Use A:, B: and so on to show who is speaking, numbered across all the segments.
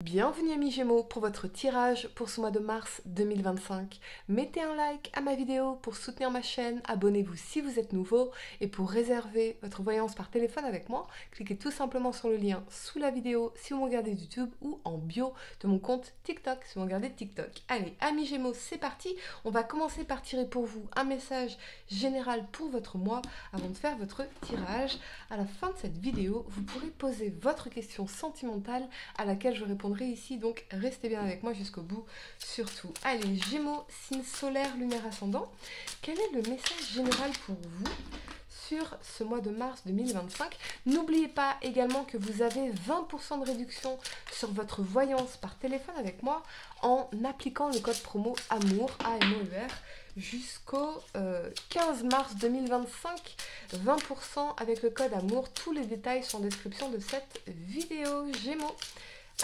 A: Bienvenue amis Gémeaux pour votre tirage pour ce mois de mars 2025. Mettez un like à ma vidéo pour soutenir ma chaîne, abonnez-vous si vous êtes nouveau et pour réserver votre voyance par téléphone avec moi, cliquez tout simplement sur le lien sous la vidéo si vous me regardez de YouTube ou en bio de mon compte TikTok si vous me regardez de TikTok. Allez, amis Gémeaux, c'est parti. On va commencer par tirer pour vous un message général pour votre mois avant de faire votre tirage. À la fin de cette vidéo, vous pourrez poser votre question sentimentale à laquelle je répondrai ici, donc restez bien avec moi jusqu'au bout surtout. Allez, Gémeaux, signe solaire, lunaire ascendant, quel est le message général pour vous sur ce mois de mars 2025? N'oubliez pas également que vous avez 20% de réduction sur votre voyance par téléphone avec moi en appliquant le code promo AMOUR, AMOUR, jusqu'au 15 mars 2025. 20% avec le code AMOUR. Tous les détails sont en description de cette vidéo. Gémeaux,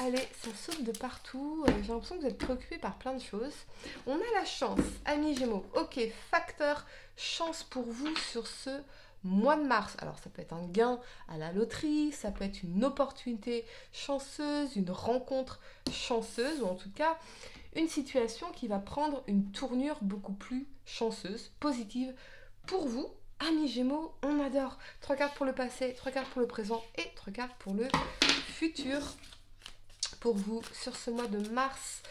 A: allez, ça saute de partout. J'ai l'impression que vous êtes préoccupés par plein de choses. On a la chance, amis Gémeaux. Ok, facteur chance pour vous sur ce mois de mars. Alors, ça peut être un gain à la loterie, ça peut être une opportunité chanceuse, une rencontre chanceuse, ou en tout cas, une situation qui va prendre une tournure beaucoup plus chanceuse, positive pour vous. Amis Gémeaux, on adore. 3 cartes pour le passé, 3 cartes pour le présent et 3 cartes pour le futur. Pour vous, sur ce mois de mars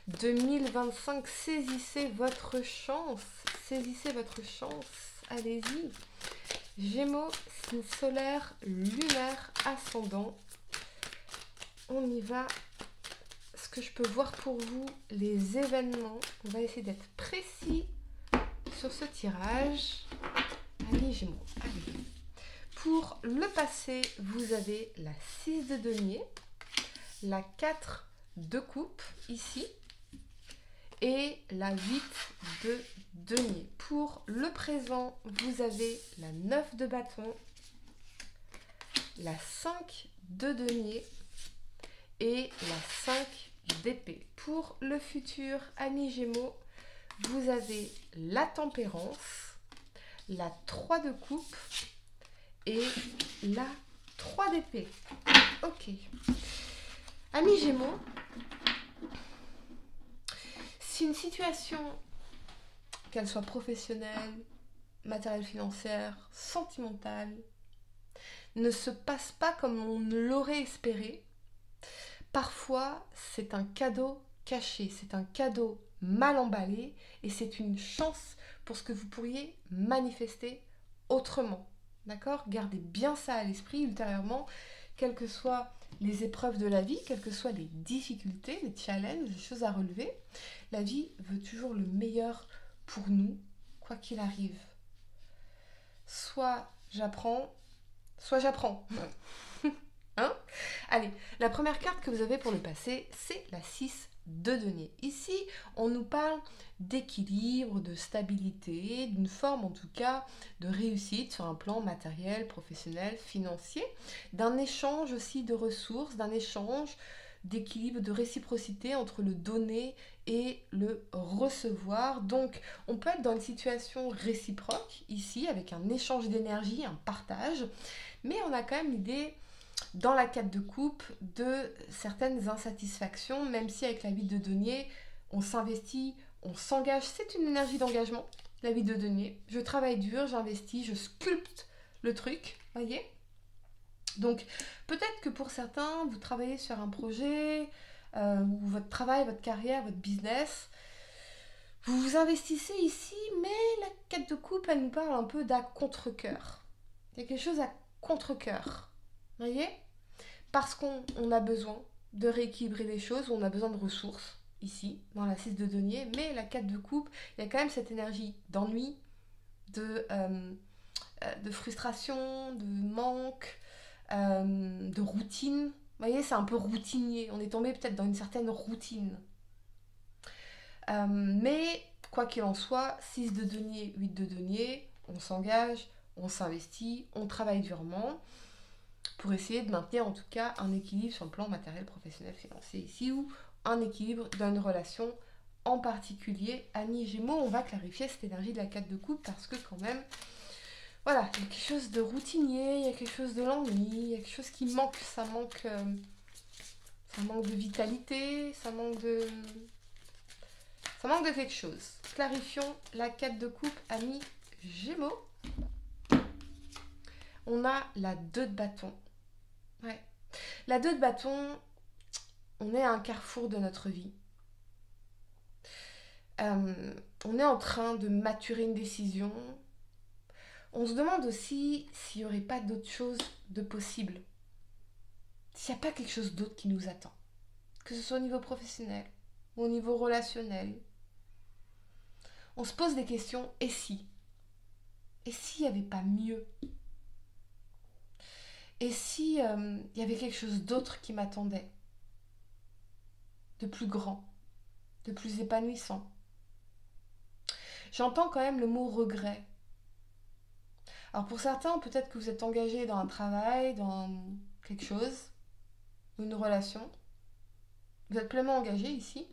A: 2025, saisissez votre chance. Saisissez votre chance. Allez-y. Gémeaux, signe solaire, lunaire, ascendant. On y va. Ce que je peux voir pour vous, les événements. On va essayer d'être précis sur ce tirage. Allez, Gémeaux, allez. Pour le passé, vous avez la 6 de denier, la 4 de coupe ici et la 8 de denier. Pour le présent, vous avez la 9 de bâton, la 5 de denier et la 5 d'épée. Pour le futur, amis Gémeaux, vous avez la tempérance, la 3 de coupe et la 3 d'épée. Ok. Amis Gémeaux, si une situation, qu'elle soit professionnelle, matérielle, financière, sentimentale, ne se passe pas comme on l'aurait espéré, parfois c'est un cadeau caché, c'est un cadeau mal emballé et c'est une chance pour ce que vous pourriez manifester autrement. D'accord? Gardez bien ça à l'esprit ultérieurement, quelles que soient les épreuves de la vie, quelles que soient les difficultés, les challenges, les choses à relever. La vie veut toujours le meilleur pour nous, quoi qu'il arrive. Soit j'apprends, soit j'apprends. Hein? Allez, la première carte que vous avez pour le passé, c'est la 6 de denier. Ici, on nous parle d'équilibre, de stabilité, d'une forme en tout cas de réussite sur un plan matériel, professionnel, financier, d'un échange aussi de ressources, d'un échange d'équilibre, de réciprocité entre le donner et le recevoir. Donc, on peut être dans une situation réciproque ici, avec un échange d'énergie, un partage, mais on a quand même l'idée dans la 4 de coupe de certaines insatisfactions, même si avec la 8 de denier, on s'investit, on s'engage. C'est une énergie d'engagement, la 8 de denier. Je travaille dur, j'investis, je sculpte le truc, voyez. Donc, peut-être que pour certains, vous travaillez sur un projet, ou votre travail, votre carrière, votre business. Vous vous investissez ici, mais la 4 de coupe, elle nous parle un peu d'à contre-cœur. Il y a quelque chose à contre-cœur. Vous voyez? Parce qu'on a besoin de rééquilibrer les choses, on a besoin de ressources, ici, dans la 6 de denier, mais la 4 de coupe, il y a quand même cette énergie d'ennui, de frustration, de manque, de routine. Vous voyez, c'est un peu routinier, on est tombé peut-être dans une certaine routine. Mais, quoi qu'il en soit, 6 de denier, 8 de denier, on s'engage, on s'investit, on travaille durement, pour essayer de maintenir en tout cas un équilibre sur le plan matériel, professionnel, financier ici, ou un équilibre dans une relation en particulier. Amis Gémeaux, on va clarifier cette énergie de la 4 de coupe parce que quand même, voilà, il y a quelque chose de routinier, il y a quelque chose de l'ennui, il y a quelque chose qui manque, ça Ça manque de vitalité, ça manque de quelque chose. Clarifions la 4 de coupe, amis Gémeaux. On a la 2 de bâton. Ouais. La 2 de bâton, on est à un carrefour de notre vie. On est en train de maturer une décision. On se demande aussi s'il n'y aurait pas d'autre chose de possible. S'il n'y a pas quelque chose d'autre qui nous attend. Que ce soit au niveau professionnel ou au niveau relationnel. On se pose des questions, et si? Et s'il n'y avait pas mieux? Et si il y avait quelque chose d'autre qui m'attendait? De plus grand, de plus épanouissant. J'entends quand même le mot regret. Alors pour certains, peut-être que vous êtes engagé dans un travail, dans quelque chose, une relation. Vous êtes pleinement engagé ici.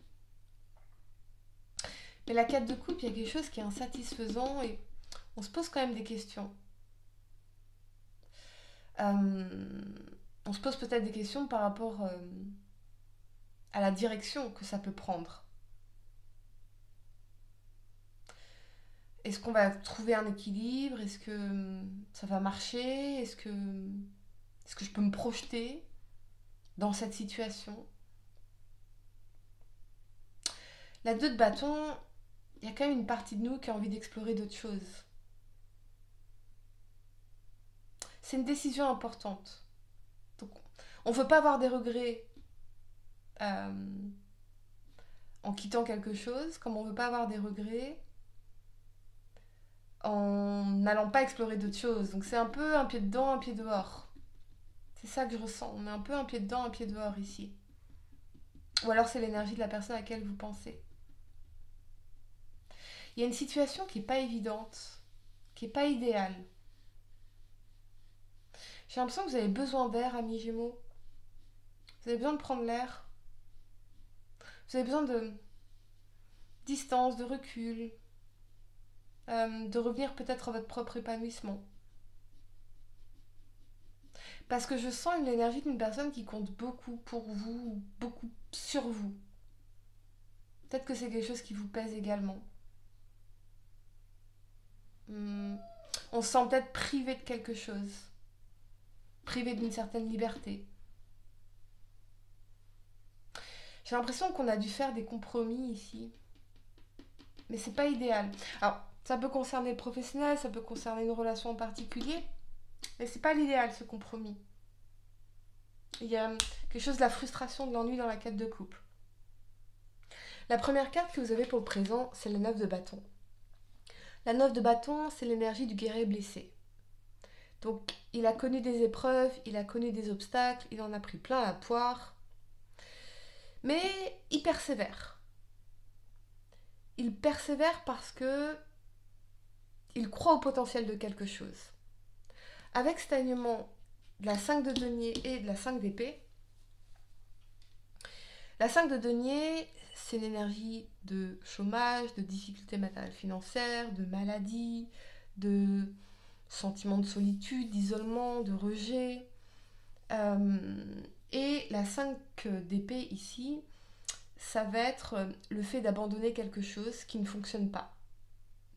A: Mais la 4 de coupe, il y a quelque chose qui est insatisfaisant et on se pose quand même des questions. On se pose peut-être des questions par rapport à la direction que ça peut prendre. Est-ce qu'on va trouver un équilibre? Est-ce que ça va marcher? Est-ce que je peux me projeter dans cette situation? La 2 de bâton, il y a quand même une partie de nous qui a envie d'explorer d'autres choses. C'est une décision importante. Donc, on ne veut pas avoir des regrets en quittant quelque chose, comme on ne veut pas avoir des regrets en n'allant pas explorer d'autres choses. Donc c'est un peu un pied dedans, un pied dehors. C'est ça que je ressens. On est un peu un pied dedans, un pied dehors ici. Ou alors c'est l'énergie de la personne à laquelle vous pensez. Il y a une situation qui n'est pas évidente, qui n'est pas idéale. J'ai l'impression que vous avez besoin d'air, amis Gémeaux. Vous avez besoin de prendre l'air. Vous avez besoin de distance, de recul, de revenir peut-être à votre propre épanouissement. Parce que je sens l'énergie d'une personne qui compte beaucoup pour vous, beaucoup sur vous. Peut-être que c'est quelque chose qui vous pèse également. On se sent peut-être privé de quelque chose. Privé d'une certaine liberté. J'ai l'impression qu'on a dû faire des compromis ici. Mais c'est pas idéal. Alors, ça peut concerner le professionnel, ça peut concerner une relation en particulier. Mais c'est pas l'idéal, ce compromis. Il y a quelque chose de la frustration, de l'ennui dans la 4 de coupe. La première carte que vous avez pour le présent, c'est la 9 de bâton. La 9 de bâton, c'est l'énergie du guerrier blessé. Donc, il a connu des épreuves, il a connu des obstacles, il en a pris plein la poire. Mais il persévère. Il persévère parce que il croit au potentiel de quelque chose. Avec cet alignement de la 5 de denier et de la 5 d'épée, la 5 de denier, c'est l'énergie de chômage, de difficultés matérielles financières, de maladie, de sentiment de solitude, d'isolement, de rejet. Et la 5 d'épée ici, ça va être le fait d'abandonner quelque chose qui ne fonctionne pas.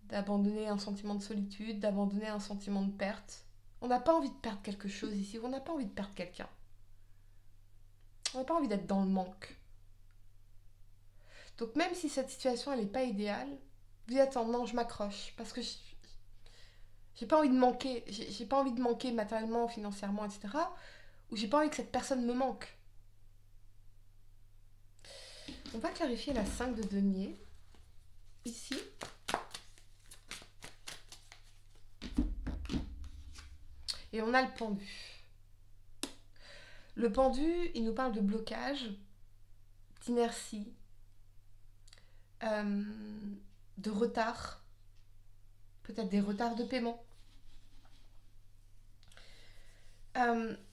A: D'abandonner un sentiment de solitude, d'abandonner un sentiment de perte. On n'a pas envie de perdre quelque chose ici, on n'a pas envie de perdre quelqu'un. On n'a pas envie d'être dans le manque. Donc même si cette situation elle n'est pas idéale, vous dites attends, non, je m'accroche parce que j'ai pas envie de manquer, j'ai pas envie de manquer matériellement, financièrement, etc. Ou j'ai pas envie que cette personne me manque. On va clarifier la 5 de denier ici. Et on a le pendu. Le pendu, il nous parle de blocage, d'inertie, de retard, peut-être des retards de paiement,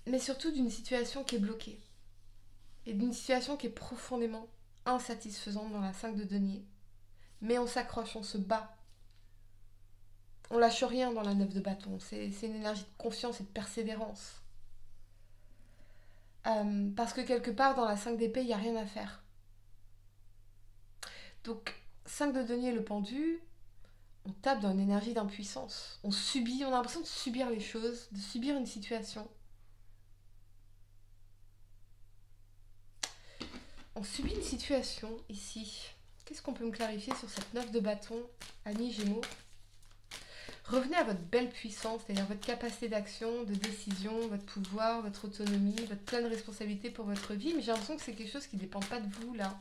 A: mais surtout d'une situation qui est bloquée et d'une situation qui est profondément insatisfaisante dans la 5 de denier. Mais on s'accroche, on se bat. On lâche rien dans la 9 de bâton. C'est une énergie de confiance et de persévérance. Parce que quelque part, dans la 5 d'épée, il n'y a rien à faire. Donc, 5 de denier, le pendu, on tape dans une énergie d'impuissance. On subit, on a l'impression de subir les choses, de subir une situation. On subit une situation ici. Qu'est-ce qu'on peut me clarifier sur cette 9 de bâton, amis Gémeaux? Revenez à votre belle puissance, c'est-à-dire votre capacité d'action, de décision, votre pouvoir, votre autonomie, votre pleine responsabilité pour votre vie. Mais j'ai l'impression que c'est quelque chose qui ne dépend pas de vous là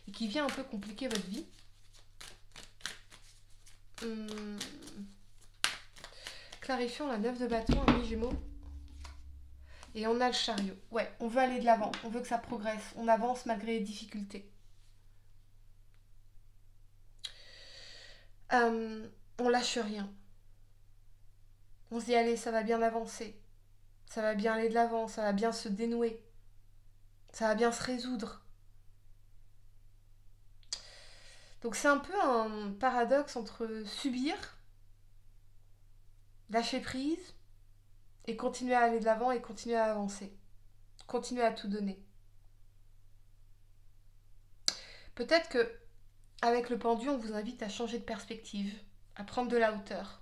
A: et qui vient un peu compliquer votre vie. Clarifions la 9 de bâton, amis Gémeaux. Et on a le chariot. Ouais, on veut aller de l'avant, on veut que ça progresse, on avance malgré les difficultés. On lâche rien. On se dit, allez, ça va bien avancer. Ça va bien aller de l'avant, ça va bien se dénouer. Ça va bien se résoudre. Donc c'est un peu un paradoxe entre subir, lâcher prise, et continuer à aller de l'avant et continuer à avancer. Continuer à tout donner. Peut-être que avec le pendu, on vous invite à changer de perspective, à prendre de la hauteur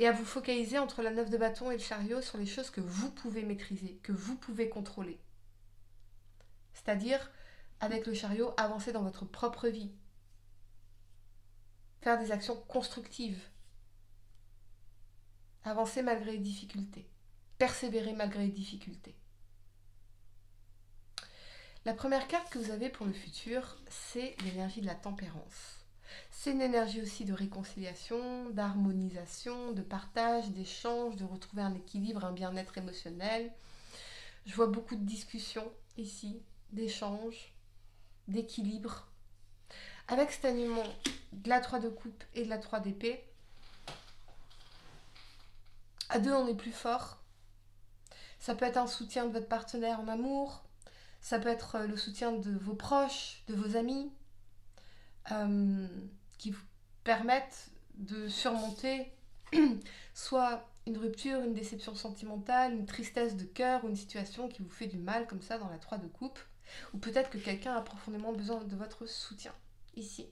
A: et à vous focaliser entre la 9 de bâton et le chariot sur les choses que vous pouvez maîtriser, que vous pouvez contrôler. C'est-à-dire, avec le chariot, avancer dans votre propre vie. Faire des actions constructives. Avancer malgré les difficultés. Persévérer malgré les difficultés. La première carte que vous avez pour le futur, c'est l'énergie de la tempérance. C'est une énergie aussi de réconciliation, d'harmonisation, de partage, d'échange, de retrouver un équilibre, un bien-être émotionnel. Je vois beaucoup de discussions ici, d'échanges, d'équilibre. Avec cet alignement de la 3 de coupe et de la 3 d'épée, à deux on est plus fort. Ça peut être un soutien de votre partenaire en amour, ça peut être le soutien de vos proches, de vos amis, qui vous permettent de surmonter soit une rupture, une déception sentimentale, une tristesse de cœur ou une situation qui vous fait du mal comme ça dans la 3 de coupe. Ou peut-être que quelqu'un a profondément besoin de votre soutien, ici.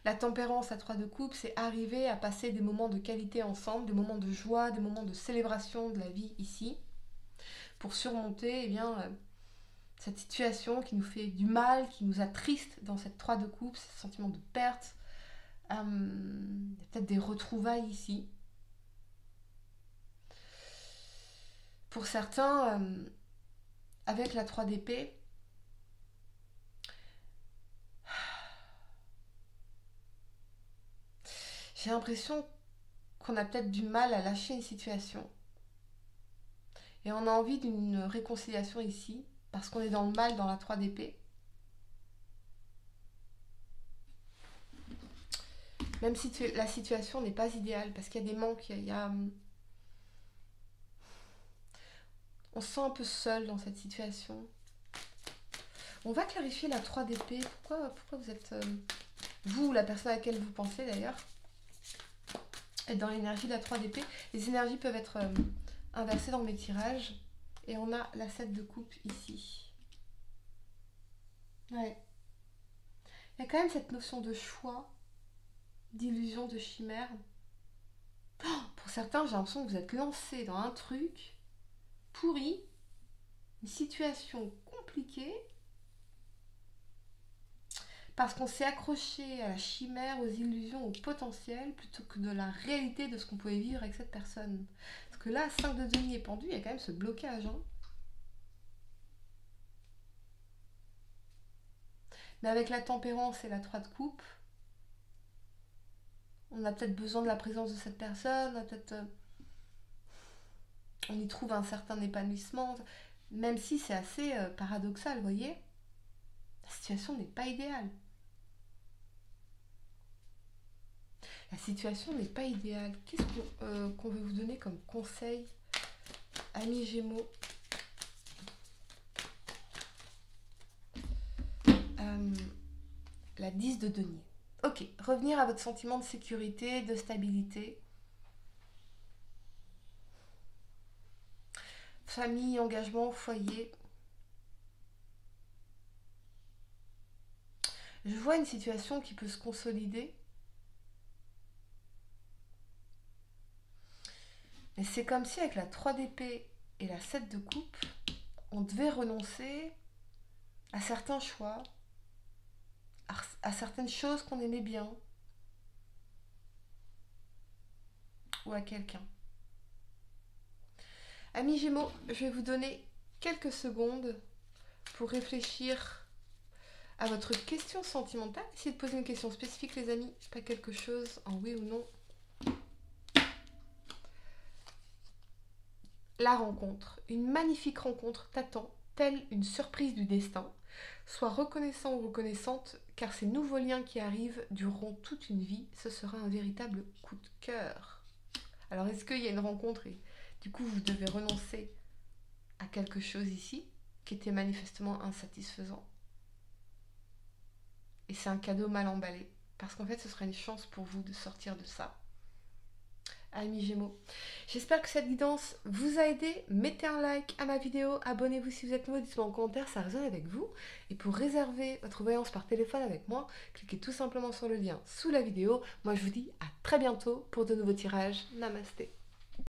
A: La tempérance à 3 de coupe, c'est arriver à passer des moments de qualité ensemble, des moments de joie, des moments de célébration de la vie ici, pour surmonter cette situation qui nous fait du mal, qui nous attriste dans cette 3 de coupe, ce sentiment de perte. Il y a peut-être des retrouvailles ici. Pour certains, avec la 3 d'épée, j'ai l'impression qu'on a peut-être du mal à lâcher une situation. Et on a envie d'une réconciliation ici, parce qu'on est dans le mal dans la 3 d'épée. Même si la situation n'est pas idéale, parce qu'il y a des manques, on se sent un peu seul dans cette situation. On va clarifier la 3 d'épée. Pourquoi vous êtes, vous ou la personne à laquelle vous pensez d'ailleurs, être dans l'énergie de la 3 d'épée. Les énergies peuvent être inversées dans mes tirages. Et on a la 7 de coupe ici. Ouais. Il y a quand même cette notion de choix, d'illusion, de chimère. Oh, pour certains, j'ai l'impression que vous êtes lancé dans un truc pourri, une situation compliquée, parce qu'on s'est accroché à la chimère, aux illusions, au potentiel, plutôt que de la réalité de ce qu'on pouvait vivre avec cette personne. Parce que là, 5 de denier pendu, il y a quand même ce blocage. Hein. Mais avec la tempérance et la 3 de coupe, on a peut-être besoin de la présence de cette personne, on y trouve un certain épanouissement, même si c'est assez paradoxal, vous voyez. La situation n'est pas idéale. La situation n'est pas idéale. Qu'est-ce qu'on veut vous donner comme conseil, amis Gémeaux? La 10 de denier. Ok, revenir à votre sentiment de sécurité, de stabilité. famille, engagement, foyer. Je vois une situation qui peut se consolider. Mais c'est comme si avec la 3 d'épée et la 7 de coupe, on devait renoncer à certains choix, à certaines choses qu'on aimait bien, ou à quelqu'un. Amis Gémeaux, je vais vous donner quelques secondes pour réfléchir à votre question sentimentale. Essayez de poser une question spécifique, les amis, pas quelque chose en oui ou non. La rencontre, une magnifique rencontre t'attend, telle une surprise du destin. Sois reconnaissant ou reconnaissante, car ces nouveaux liens qui arrivent dureront toute une vie. Ce sera un véritable coup de cœur. Alors, est-ce qu'il y a une rencontre et du coup, vous devez renoncer à quelque chose ici qui était manifestement insatisfaisant? Et c'est un cadeau mal emballé, parce qu'en fait, ce sera une chance pour vous de sortir de ça. Amis Gémeaux, j'espère que cette guidance vous a aidé. Mettez un like à ma vidéo, abonnez-vous si vous êtes nouveau, dites-moi en commentaire, ça résonne avec vous. Et pour réserver votre voyance par téléphone avec moi, cliquez tout simplement sur le lien sous la vidéo. Moi je vous dis à très bientôt pour de nouveaux tirages. Namasté.